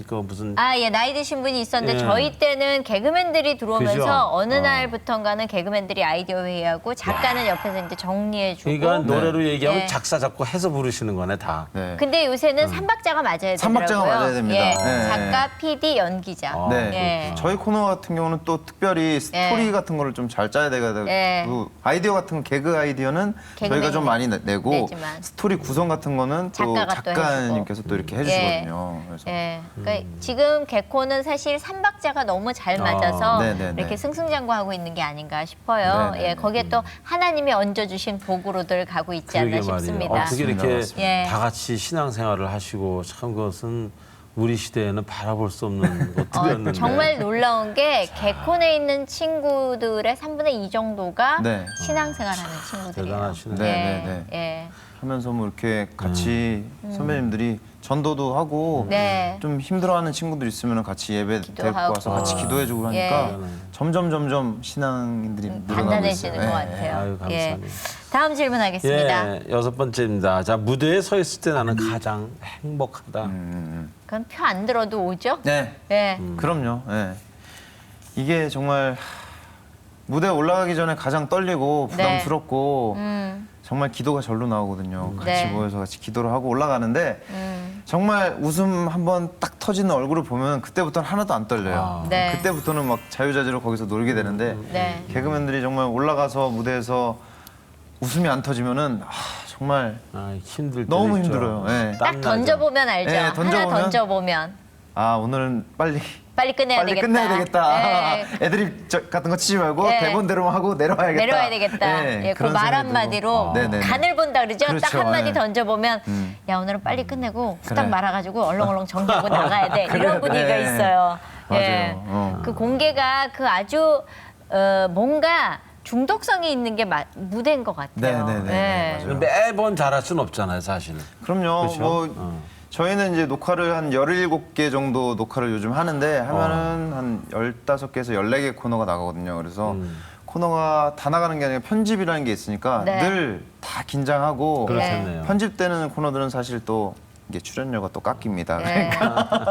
그 무슨 아, 예, 나이 드신 분이 있었는데 예. 저희 때는 개그맨들이 들어오면서 그죠? 어느 날부턴가는 개그맨들이 아이디어 회의하고 작가는 옆에서 이제 정리해주고. 그러니까 노래로 얘기하면 예. 작사 작곡 해서 부르시는 거네 다. 네. 근데 요새는 삼박자가 맞아야 되더라고요. 삼박자가 맞아야 됩니다. 예, 네. 작가, PD, 연기자. 아, 네. 예. 저희 코너 같은 경우는 또 특별히 스토리 같은 거를 좀 잘 짜야 되고 예. 아이디어 같은 거, 개그 아이디어는 개그맨이 저희가 좀 많이 내고 내지만. 스토리 구성 같은 거는 또 작가가 또 작가님께서 또 이렇게 해주시거든요. 그래서 예. 그러니까 지금 개코는 사실 삼박자가 너무 잘 맞아서 네네네. 이렇게 승승장구하고 있는 게 아닌가 싶어요. 네네네. 예, 거기에 또 하나님이 얹어주신 복으로들 가고 있지 않나 그러게 말이에요. 싶습니다. 어떻게 이렇게 맞습니다. 예. 다 같이 신앙생활을 하시고 참 그것은 우리 시대에는 바라볼 수 없는 것들이었는데 정말 놀라운 게 개콘에 있는 친구들의 3분의 2 정도가 네. 신앙생활하는 친구들이에요. 대단하시네. 네, 예, 네, 예. 하면서 뭐 이렇게 같이 선배님들이 전도도 하고 네. 좀 힘들어하는 친구들 있으면 같이 예배 데리고 기도하고. 와서 같이 기도해주고 하니까 예. 점점 신앙인들이 늘어나고 단단해지는 있어요. 것 네, 같아요. 아유, 감사합니다. 다음 질문하겠습니다. 예, 6번째입니다. 자, 무대에 서 있을 때 나는 가장 행복하다. 그건 표 안 들어도 오죠? 네. 예. 그럼요. 예. 이게 정말 무대 올라가기 전에 가장 떨리고 부담스럽고 정말 기도가 절로 나오거든요. 같이 네. 모여서 같이 기도를 하고 올라가는데 정말 웃음 한번 딱 터지는 얼굴을 보면 그때부터는 하나도 안 떨려요. 네. 그때부터는 막 자유자재로 거기서 놀게 되는데 네. 개그맨들이 정말 올라가서 무대에서 웃음이 안 터지면은 정말 아, 힘들 때 너무 힘들어요. 예. 딱 던져보면 알죠? 예, 하나 던져보면? 던져보면. 오늘은 빨리 끝내야 빨리 되겠다. 끝내야 되겠다. 예. 애드립 같은 거 치지 말고 네. 대본대로만 하고 내려와야겠다. 내려와야 되겠다. 예, 그 그런 말 생각이 들고. 한마디로 네네네. 간을 본다 그러죠? 딱 그렇죠, 한마디 예. 던져보면 야 오늘은 빨리 끝내고 후딱 그래. 말아가지고 얼렁얼렁 정리하고 나가야 돼. 그래, 이런 분위기가 네. 있어요. 맞아요. 그 공개가 그 아주 뭔가 중독성이 있는 게 무대인 것 같아요. 네네네. 예. 맞아요. 매번 잘할 수는 없잖아요, 사실은. 그럼요. 그렇죠? 뭐 저희는 이제 녹화를 한 17개 정도 녹화를 요즘 하는데 하면은 한 15개에서 14개 코너가 나가거든요. 그래서 코너가 다 나가는 게 아니라 편집이라는 게 있으니까 네. 늘 다 긴장하고 그렇겠네요. 편집되는 코너들은 사실 또 이게 출연료가 또 깎입니다. 예.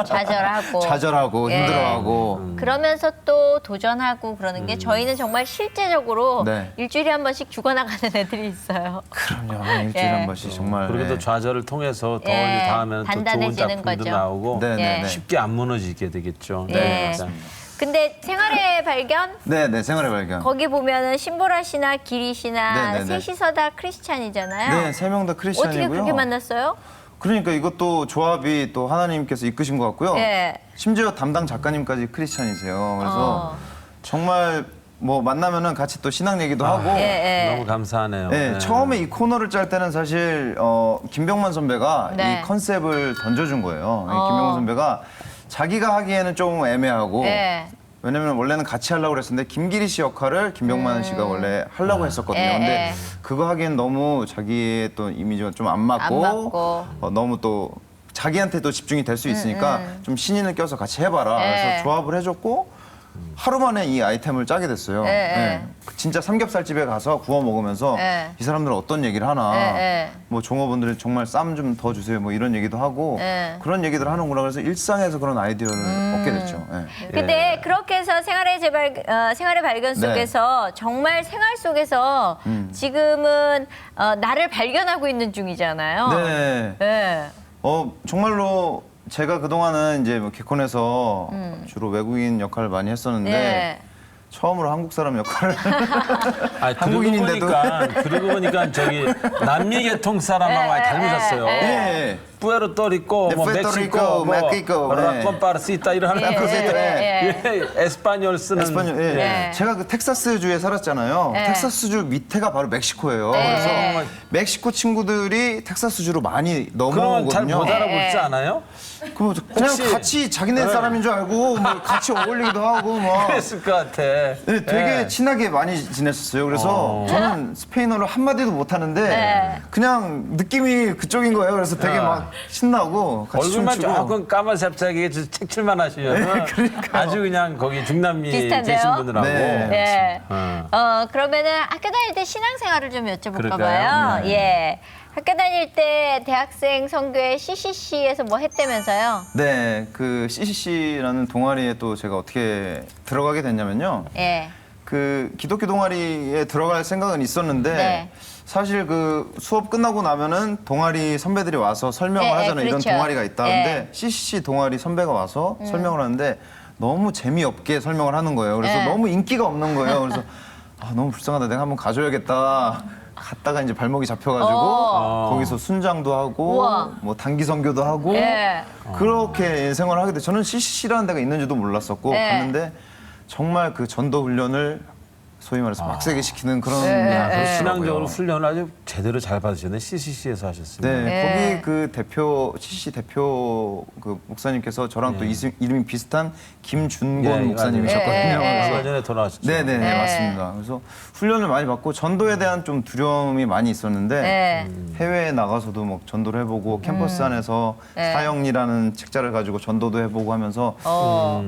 좌절하고. 좌절하고 예. 힘들어하고 그러면서 또 도전하고 그러는 게 저희는 정말 실제적으로 네. 일주일에 한 번씩 죽어나가는 애들이 있어요. 그럼요. 일주일에 예. 한 번씩 정말 그리고 또 네. 좌절을 통해서 더 예, 이제 다음에는 또 좋은 단단해지는 작품도 거죠. 나오고 네네네. 쉽게 안 무너지게 되겠죠. 예. 맞습니다. 근데 생활의 발견 네, 생활의 발견. 거기 보면은 신보라 씨나 기리 씨나 네네네. 셋이서 다 크리스찬이잖아요. 네, 세 명 다 크리스찬이고요. 어떻게 그렇게 만났어요? 그러니까 이것도 조합이 또 하나님께서 이끄신 것 같고요. 예. 심지어 담당 작가님까지 크리스찬이세요. 그래서 정말 뭐 만나면은 같이 또 신앙 얘기도 하고. 예, 예. 너무 감사하네요. 네, 네. 처음에 이 코너를 짤 때는 사실 김병만 선배가 네. 이 컨셉을 던져준 거예요. 김병만 선배가 자기가 하기에는 좀 애매하고 예. 왜냐면 원래는 같이 하려고 그랬었는데 김기리 씨 역할을 김병만 씨가 원래 하려고 했었거든요. 예, 근데 예. 그거 하기엔 너무 자기의 또 이미지가 좀 안 안 맞고, 맞고. 너무 또 자기한테도 집중이 될 수 있으니까 좀 신인을 껴서 같이 해봐라. 예. 그래서 조합을 해줬고 하루 만에 이 아이템을 짜게 됐어요. 예, 예. 네. 진짜 삼겹살집에 가서 구워 먹으면서 예. 이 사람들은 어떤 얘기를 하나, 예, 예. 뭐 종업원들이 정말 쌈 좀 더 주세요, 뭐 이런 얘기도 하고 예. 그런 얘기들 하는구나. 그래서 일상에서 그런 아이디어를 얻게 됐죠. 예. 근데 그렇게 해서 생활의 발견 네. 속에서 정말 생활 속에서 지금은 나를 발견하고 있는 중이잖아요. 네. 예. 정말로 제가 그동안은 이제 뭐 개콘에서 주로 외국인 역할을 많이 했었는데 네. 처음으로 한국 사람 역할을 아니, 한국인인데도. 그러고 보니까 저기 남미 계통 사람하고 많이 닮으셨어요. 예. 푸에르토리코, 뭐 멕시코, 멕시코, 라콘파르시타 이런 하는 에스파뇰 쓰는. 에스파뇰, 예. 제가 그 텍사스주에 살았잖아요. 텍사스주 밑에가 바로 멕시코예요. 그래서 멕시코 친구들이 텍사스주로 많이 그러면 잘 넘어오거든요. 못 알아보지 않아요? 그냥 혹시- 같이 자기네 사람인 줄 알고 뭐 같이 어울리기도 하고 뭐. 그랬을 것 같아. 네, 되게 친하게 많이 지냈었어요. 그래서 저는 스페인어를 한마디도 못하는데 그냥 느낌이 그쪽인 거예요. 그래서 되게 막 신나고 같이 얼굴만 춤추고. 조금 까만잡잡하게 책칠만 하시면 아주 그냥 거기 중남미 비슷한데요? 계신 분들하고 네. 예. 어. 그러면은 학교 다닐 때 신앙생활을 좀 여쭤볼까 그럴까요? 봐요. 네. 예. 학교 다닐 때 대학생 선교회 CCC에서 뭐 했다면서요? 네, 그 CCC라는 동아리에 또 제가 어떻게 들어가게 됐냐면요. 예. 그 기독교 동아리에 들어갈 생각은 있었는데 네. 사실 그 수업 끝나고 나면은 동아리 선배들이 와서 설명을 예, 예, 하잖아요. 그렇죠. 이런 동아리가 있다. 예. 근데 CCC 동아리 선배가 와서 설명을 하는데 너무 재미없게 설명을 하는 거예요. 그래서 예. 너무 인기가 없는 거예요. 그래서 아, 너무 불쌍하다. 내가 한번 가줘야겠다. 갔다가 이제 발목이 잡혀가지고 거기서 순장도 하고 우와. 뭐 단기 선교도 하고 예. 그렇게 생활을 하게 돼. 저는 CCC라는 데가 있는지도 몰랐었고 예. 갔는데 정말 그 전도 훈련을 소위 말해서 빡세게 시키는 그런 예. 그런 신앙적으로 시더라고요. 훈련을 아주 제대로 잘 받으셨네. CCC에서 하셨습니다. 네, 예. 거기 그 대표 CCC 대표 그 목사님께서 저랑 또 이름이 비슷한 김준곤 예, 목사님이셨거든요. 예, 예, 예. 얼마 그래서 전에 돌아가셨죠. 네네 네. 맞습니다. 그래서 훈련을 많이 받고 전도에 대한 좀 두려움이 많이 있었는데 네. 해외에 나가서도 뭐 전도를 해보고 캠퍼스 안에서 네. 사형리라는 책자를 가지고 전도도 해보고 하면서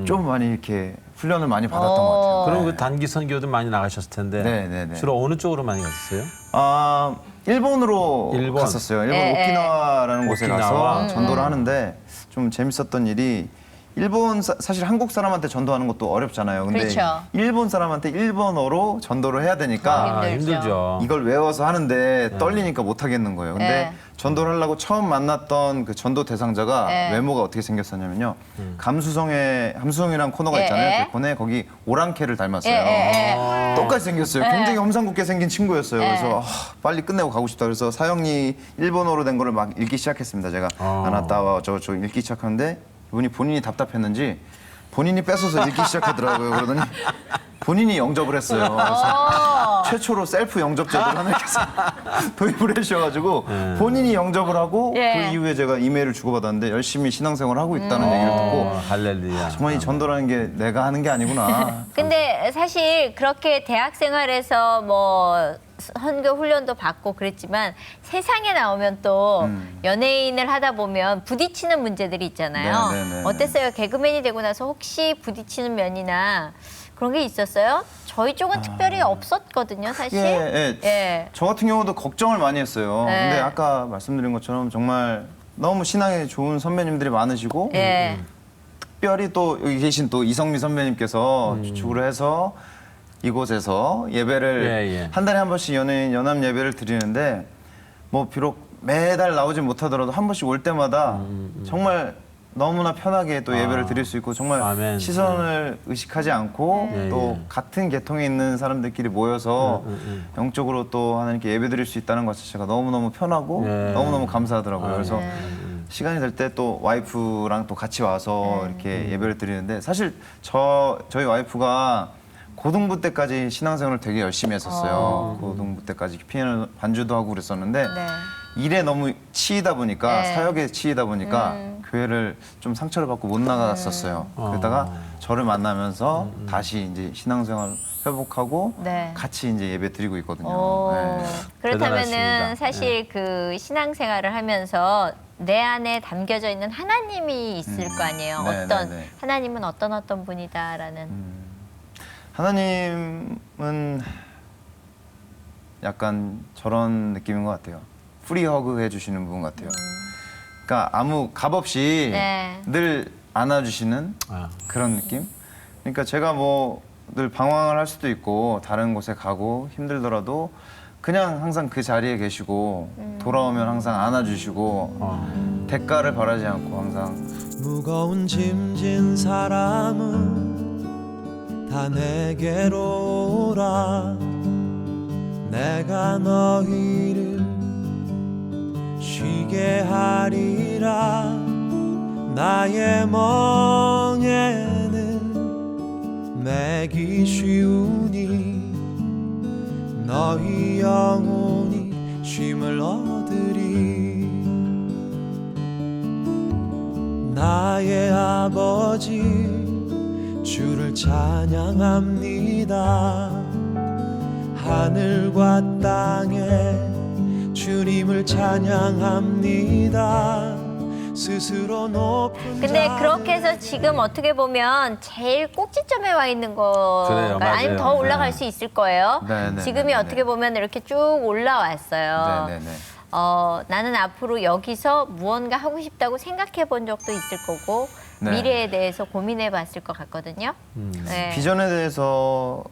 좀 많이 이렇게 훈련을 많이 받았던 것 같아요. 그럼 그 단기 선교도 많이 나가셨을 텐데 네, 네, 네. 주로 어느 쪽으로 많이 가셨어요? 아 일본으로 일본. 갔었어요. 일본 예, 오키나와라는 곳에 오키나와. 가서 전도를 하는데 좀 재밌었던 일이 일본 사실 한국 사람한테 전도하는 것도 어렵잖아요. 근데 그렇죠. 일본 사람한테 일본어로 전도를 해야 되니까 힘들죠. 힘들죠. 이걸 외워서 하는데 떨리니까 못 하겠는 거예요. 근데 네. 전도를 하려고 처음 만났던 그 전도 대상자가 네. 외모가 어떻게 생겼었냐면요. 감수성이라는 코너가 예, 있잖아요. 예. 그 코너에 거기 오랑캐를 닮았어요. 예. 똑같이 생겼어요. 굉장히 험상궂게 생긴 친구였어요. 그래서 빨리 끝내고 가고 싶다. 그래서 사형리 일본어로 된 거를 막 읽기 시작했습니다. 제가 아나타와 저 읽기 시작하는데 이분이 본인이 답답했는지 본인이 뺏어서 읽기 시작하더라고요. 그러더니 본인이 영접을 했어요. 그래서 최초로 셀프 영접제도를 하나님께서 도입을 해주셔가지고 본인이 영접을 하고 예. 그 이후에 제가 이메일을 주고받았는데 열심히 신앙생활을 하고 있다는 얘기를 듣고 할렐루야. 정말 이 전도라는 게 내가 하는 게 아니구나. 근데 사실 그렇게 대학 생활에서 뭐 선교 훈련도 받고 그랬지만 세상에 나오면 또 연예인을 하다 보면 부딪히는 문제들이 있잖아요. 네, 네, 네, 어땠어요? 개그맨이 되고 나서 혹시 부딪히는 면이나 그런 게 있었어요? 저희 쪽은 특별히 없었거든요, 사실. 예. 예. 저 같은 경우도 걱정을 많이 했어요. 네. 근데 아까 말씀드린 것처럼 정말 너무 신앙에 좋은 선배님들이 많으시고 예. 특별히 또 여기 계신 또 이성미 선배님께서 주축을 해서 이곳에서 예배를 예. 한 달에 한 번씩 연합 예배를 드리는데 뭐 비록 매달 나오지 못하더라도 한 번씩 올 때마다 정말 너무나 편하게 또 예배를 드릴 수 있고 정말 아멘. 시선을 의식하지 않고 또 같은 계통에 있는 사람들끼리 모여서 영적으로 또 하나님께 예배 드릴 수 있다는 것 자체가 너무너무 편하고 예. 너무너무 감사하더라고요. 그래서 시간이 될 때 또 와이프랑 또 같이 와서 이렇게 예배를 드리는데 사실 저희 와이프가 고등부 때까지 신앙생활을 되게 열심히 했었어요. 고등부 때까지 피아노 반주도 하고 그랬었는데 네. 일에 너무 치이다 보니까 네. 사역에 치이다 보니까 교회를 좀 상처를 받고 못 나갔었어요. 그러다가 저를 만나면서 다시 이제 신앙생활 회복하고 네. 같이 이제 예배 드리고 있거든요. 오. 네. 그렇다면은 대단하십니다. 사실 그 신앙생활을 하면서 내 안에 담겨져 있는 하나님이 있을 거 아니에요. 네, 어떤 네, 네. 하나님은 어떤 분이다라는. 하나님은 약간 저런 느낌인 것 같아요. 프리허그 해주시는 분 같아요. 그러니까 아무 값 없이 네. 늘 안아주시는 그런 느낌? 그러니까 제가 뭐 늘 방황을 할 수도 있고 다른 곳에 가고 힘들더라도 그냥 항상 그 자리에 계시고 돌아오면 항상 안아주시고 대가를 바라지 않고 항상 무거운 짐진 사람은 다 내게로 오라 내가 너희를 쉬게 하리라 나의 멍에는 매기 쉬우니 너희 영혼이 쉼을 얻으리 나의 아버지 주를 찬양합니다 하늘과 땅에 주님을 찬양합니다 스스로 높은 근데 자를 그렇게 해서 지금 어떻게 보면 제일 꼭지점에 와 있는 거가 그래요, 맞아요. 아니면 더 올라갈 수 있을 거예요. 네, 네, 지금이 네, 네. 어떻게 보면 이렇게 쭉 올라왔어요. 네네네. 나는 앞으로 여기서 무언가 하고 싶다고 생각해 본 적도 있을 거고 네. 미래에 대해서 고민해 봤을 것 같거든요. 네. 비전에 대해서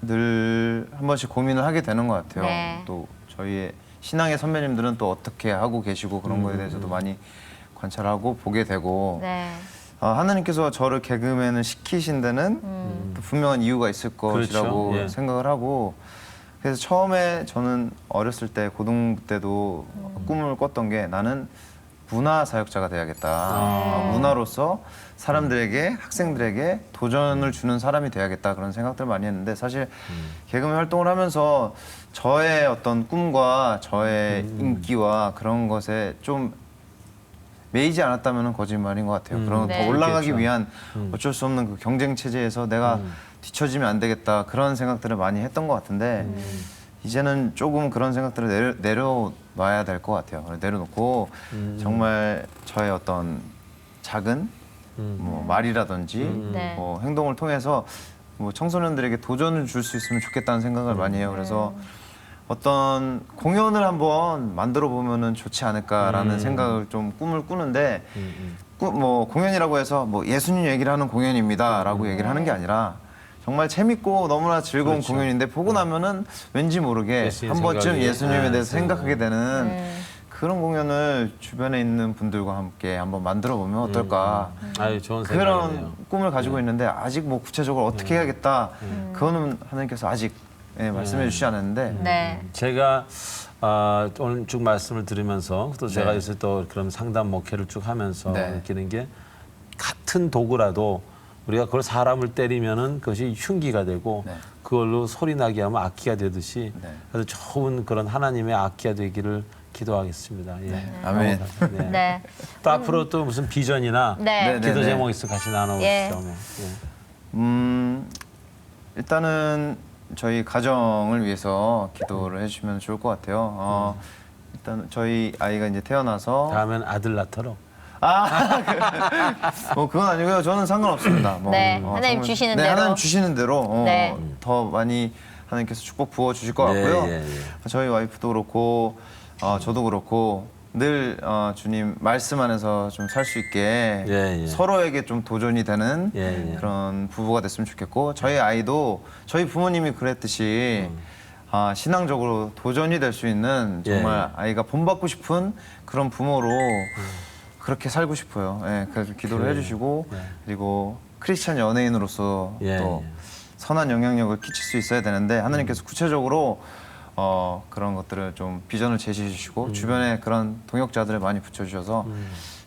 늘 한 번씩 고민을 하게 되는 것 같아요. 네. 또 저희의 신앙의 선배님들은 또 어떻게 하고 계시고 그런 거에 대해서도 많이 관찰하고 보게 되고 네. 하나님께서 저를 개그맨을 시키신 데는 또 분명한 이유가 있을 것이라고 그렇죠. 예. 생각을 하고 그래서 처음에 저는 어렸을 때 고등부 때도 꿈을 꿨던 게 나는 문화 사역자가 돼야겠다. 문화로서 사람들에게 학생들에게 도전을 주는 사람이 돼야겠다 그런 생각들 많이 했는데 사실 개그맨 활동을 하면서 저의 어떤 꿈과 저의 인기와 그런 것에 좀 매이지 않았다면 거짓말인 것 같아요. 그런 네. 더 올라가기 그렇겠죠. 위한 어쩔 수 없는 그 경쟁 체제에서 내가 뒤처지면 안 되겠다 그런 생각들을 많이 했던 것 같은데 이제는 조금 그런 생각들을 내려놔야 될 것 같아요. 내려놓고 정말 저의 어떤 작은 뭐 말이라든지 네. 뭐 행동을 통해서 뭐 청소년들에게 도전을 줄 수 있으면 좋겠다는 생각을 많이 해요. 그래서 어떤 공연을 한번 만들어 보면은 좋지 않을까라는 생각을 좀 꿈을 꾸는데 뭐 공연이라고 해서 뭐 예수님 얘기를 하는 공연입니다라고 얘기를 하는 게 아니라 정말 재밌고 너무나 즐거운 그렇죠. 공연인데 보고 나면은 왠지 모르게 예수님 한 번쯤 생각이, 예수님에 대해서 네. 생각하게 되는 그런 공연을 주변에 있는 분들과 함께 한번 만들어 보면 어떨까 아유, 좋은 생각이네요. 그런 꿈을 가지고 있는데 아직 뭐 구체적으로 어떻게 해야겠다 그거는 하나님께서 아직 말씀해 주시지 않았는데 네. 제가 오늘 쭉 말씀을 들으면서 또 제가 네. 요새 또 그런 상담 목회를 쭉 하면서 네. 느끼는 게 같은 도구라도 우리가 그걸 사람을 때리면은 그것이 흉기가 되고 네. 그걸로 소리 나게 하면 악기가 되듯이 네. 아주 좋은 그런 하나님의 악기가 되기를 기도하겠습니다. 예. 아멘. 네. 네. 또 앞으로 또 무슨 비전이나 네. 네, 기도 네. 제목 있어 같이 나눠보시죠. 예. 뭐. 일단은 저희 가정을 위해서 기도를 해주시면 좋을 것 같아요. 일단 저희 아이가 이제 태어나서 다음엔 아들 낳도록. 뭐 그건 아니고요. 저는 상관없습니다. 뭐, 네, 하나님 주시는 대로. 하나님 주시는 대로 네. 더 많이 하나님께서 축복 부어 주실 것 같고요. 예, 예, 저희 와이프도 그렇고 저도 그렇고 늘 주님 말씀 안에서 좀 살 수 있게 예, 예. 서로에게 좀 도전이 되는 예, 예. 그런 부부가 됐으면 좋겠고 저희 아이도 저희 부모님이 그랬듯이 신앙적으로 도전이 될 수 있는 정말 예. 아이가 본받고 싶은 그런 부모로 그렇게 살고 싶어요. 예, 그래서 기도를 그래요. 해주시고 네. 그리고 크리스찬 연예인으로서 예, 또 예. 선한 영향력을 끼칠 수 있어야 되는데 하나님께서 구체적으로 그런 것들을 좀 비전을 제시해 주시고 주변에 그런 동역자들을 많이 붙여주셔서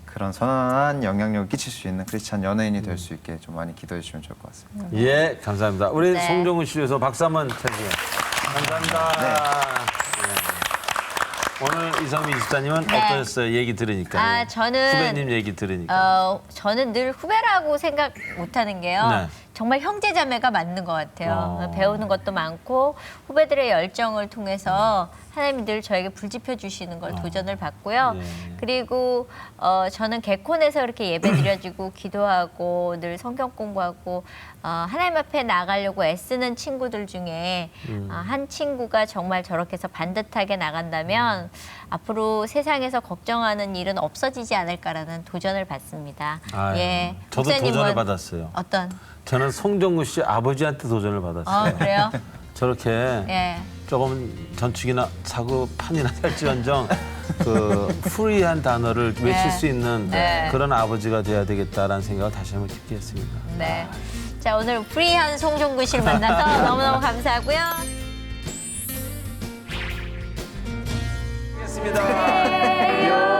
그런 선한 영향력을 끼칠 수 있는 크리스찬 연예인이 될 수 있게 좀 많이 기도해 주시면 좋을 것 같습니다. 예, 감사합니다. 우리 네. 송정훈 씨 위해서 박수 한번 쳐주세요. 감사합니다. 예. 오늘 이성미 집사님은 네. 어떠셨어요? 얘기 들으니까. 저는 후배님 얘기 들으니까. 저는 늘 후배라고 생각 못하는 게요. 네. 정말 형제자매가 맞는 것 같아요. 어. 배우는 것도 많고 후배들의 열정을 통해서 하나님이 늘 저에게 불지펴 주시는 걸 도전을 받고요. 예. 그리고 저는 개콘에서 이렇게 예배 드려지고 기도하고 늘 성경 공부하고 하나님 앞에 나가려고 애쓰는 친구들 중에 한 친구가 정말 저렇게 해서 반듯하게 나간다면 앞으로 세상에서 걱정하는 일은 없어지지 않을까라는 도전을 받습니다. 아유, 예, 저도 목사님은 도전을 받았어요. 어떤? 저는 송정구 씨 아버지한테 도전을 받았어요. 그래요? 저렇게 예. 조금 전축이나 사고 판이나 할지언정 그 프리한 단어를 외칠 수 있는 네. 그런 아버지가 돼야 되겠다라는 생각을 다시 한번 깊게 했습니다. 네. 자, 오늘 프리한 송종근 씨를 만나서 너무너무 감사하고요. 알겠습니다.